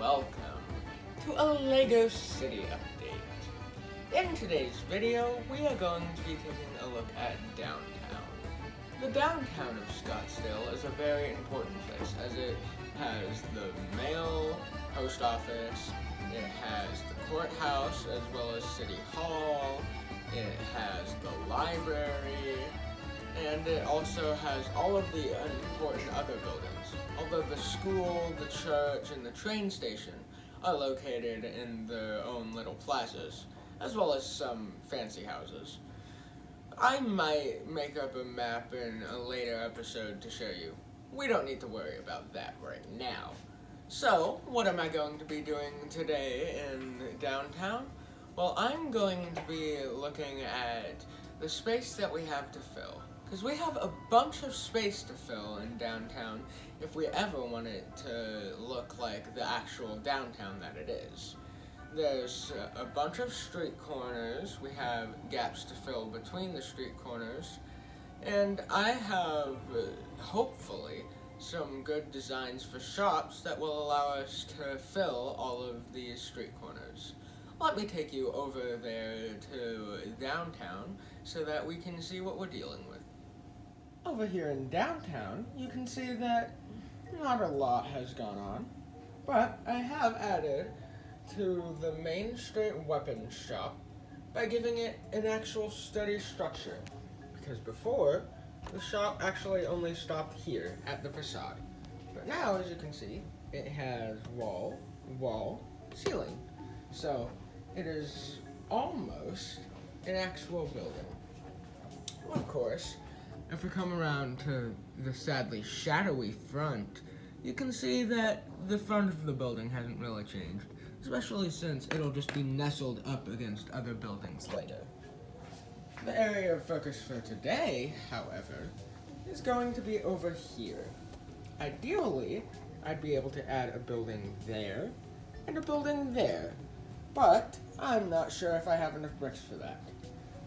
welcome to a Lego City update. In today's video, we are going to be taking a look at downtown. The downtown of Scottsdale is a very important place as it has the mail, post office, it has the courthouse as well as City Hall, it has the library, and it also has all of the important other buildings. Although the school, the church, and the train station are located in their own little plazas, as well as some fancy houses. I might make up a map in a later episode to show you. We don't need to worry about that right now. So, what am I going to be doing today in downtown? Well, I'm going to be looking at the space that we have to fill. Because we have a bunch of space to fill in downtown if we ever want it to look like the actual downtown that it is. There's a bunch of street corners, we have gaps to fill between the street corners, and I have, hopefully, some good designs for shops that will allow us to fill all of these street corners. Let me take you over there to downtown so that we can see what we're dealing with. Over here in downtown, you can see that not a lot has gone on, but I have added to the Main Street weapons shop by giving it an actual sturdy structure, because before, the shop actually only stopped here at the facade. But now, as you can see, it has wall, ceiling. So, it is almost an actual building. Of course, if we come around to the sadly shadowy front, you can see that the front of the building hasn't really changed, especially since it'll just be nestled up against other buildings later. The area of focus for today, however, is going to be over here. Ideally, I'd be able to add a building there and a building there, but I'm not sure if I have enough bricks for that.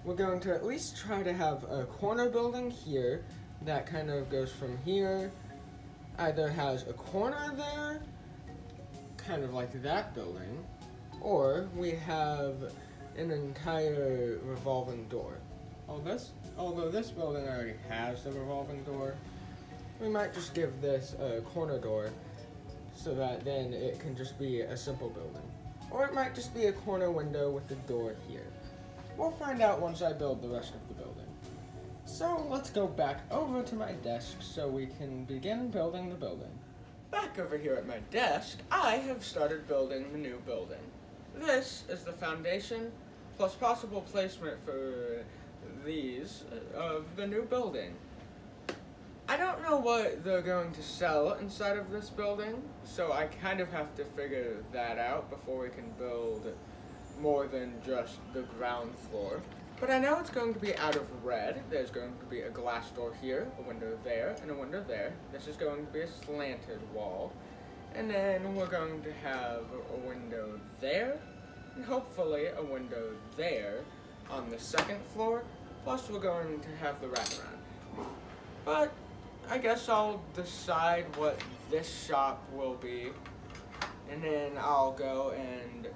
We're going to at least try to have a corner building here that kind of goes from here, either has a corner there, kind of like that building, or we have an entire revolving door. Although this building already has the revolving door, we might just give this a corner door so that then it can just be a simple building. Or it might just be a corner window with the door here. We'll find out once I build the rest of the building. So let's go back over to my desk so we can begin building the building. Back over here at my desk, I have started building the new building. This is the foundation plus possible placement for these of the new building. I don't know what they're going to sell inside of this building, so I kind of have to figure that out before we can build more than just the ground floor. But I know it's going to be out of red. There's going to be a glass door here, a window there, and a window there. This is going to be a slanted wall. And then we're going to have a window there, and hopefully a window there on the second floor. Plus we're going to have the wraparound. But I guess I'll decide what this shop will be, and then I'll go and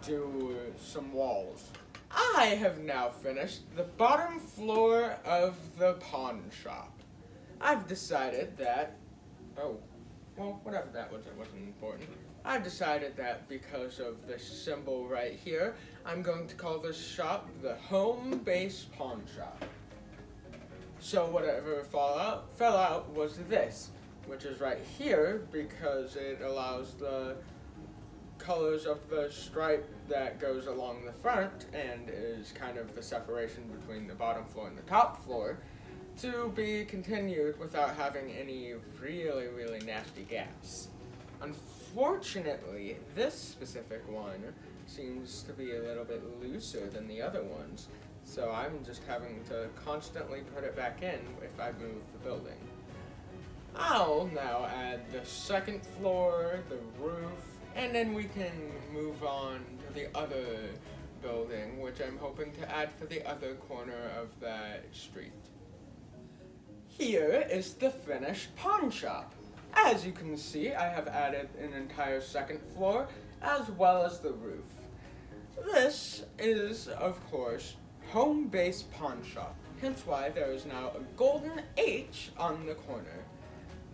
do some walls. I have now finished the bottom floor of the pawn shop. I've decided that, whatever that was, it wasn't important. I've decided that because of this symbol right here, I'm going to call this shop the Home Base Pawn Shop. So whatever fell out was this, which is right here because it allows the colors of the stripe that goes along the front and is kind of the separation between the bottom floor and the top floor to be continued without having any really nasty gaps. Unfortunately, this specific one seems to be a little bit looser than the other ones, so I'm just having to constantly put it back in if I move the building. I'll now add the second floor, the roof, and then we can move on to the other building, which I'm hoping to add for the other corner of that street. Here is the finished pawn shop. As you can see, I have added an entire second floor as well as the roof. This is, of course, Home Base Pawn Shop, hence why there is now a golden H on the corner.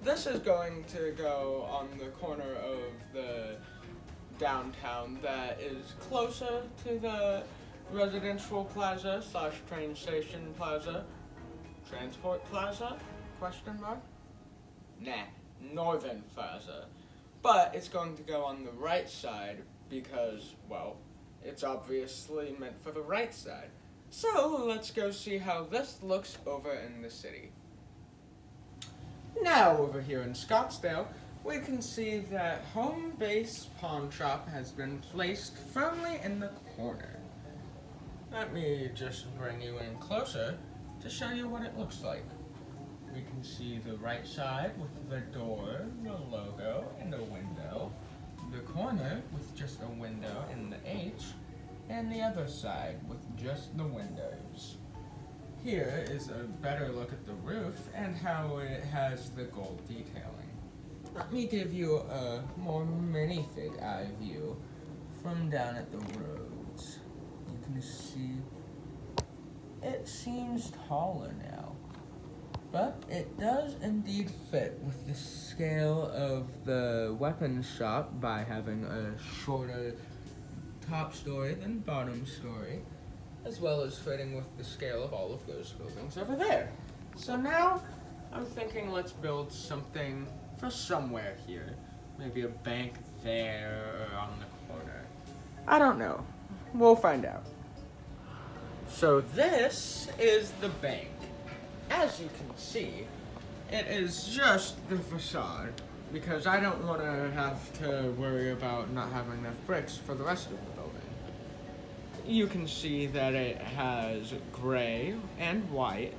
This is going to go on the corner of the downtown that is closer to the residential plaza / train station plaza, transport plaza, question mark? Nah, Northern Plaza. But it's going to go on the right side because, well, it's obviously meant for the right side. So let's go see how this looks over in the city. Now over here in Scottsdale, we can see that Home Base Pawn Shop has been placed firmly in the corner. Let me just bring you in closer to show you what it looks like. We can see the right side with the door, the logo, and a window. The corner with just a window and the H, and the other side with just the windows. Here is a better look at the roof and how it has the gold detailing. Let me give you a more minifig eye view from down at the roads. You can see it seems taller now, but it does indeed fit with the scale of the weapons shop by having a shorter top story than bottom story, as well as fitting with the scale of all of those buildings over there. So now, I'm thinking let's build something for somewhere here. Maybe a bank there or on the corner. I don't know. We'll find out. So this is the bank. As you can see, it is just the facade because I don't want to have to worry about not having enough bricks for the rest of the building. You can see that it has gray and white,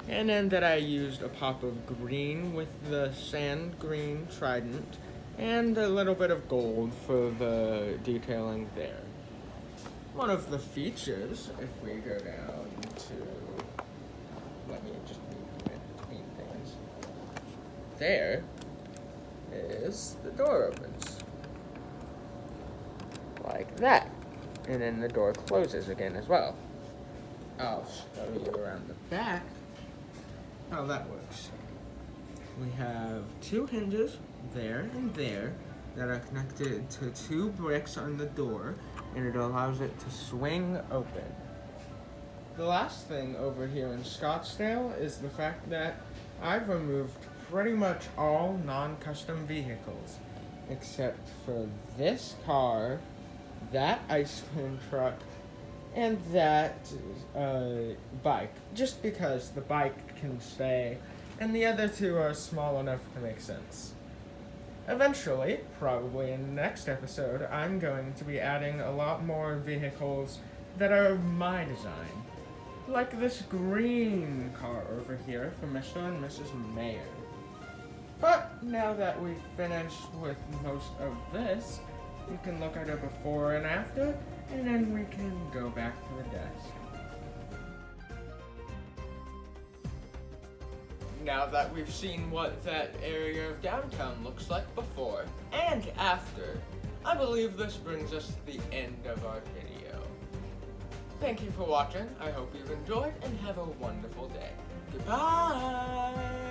and then that I used a pop of green with the sand green trident, and a little bit of gold for the detailing there. One of the features, if we go down to, let me just move in between things, there is the door opens, like that. And then the door closes again as well. I'll show you around the back how that works. We have two hinges there and there that are connected to two bricks on the door, and it allows it to swing open. The last thing over here in Scottsdale is the fact that I've removed pretty much all non-custom vehicles, except for this car, that ice cream truck, and that bike, just because the bike can stay, and the other two are small enough to make sense. Eventually, probably in the next episode, I'm going to be adding a lot more vehicles that are my design, like this green car over here for Mr. and Mrs. Mayor. But now that we've finished with most of this, we can look at a before and after, and then we can go back to the desk. Now that we've seen what that area of downtown looks like before and after, I believe this brings us to the end of our video. Thank you for watching, I hope you've enjoyed, and have a wonderful day. Goodbye!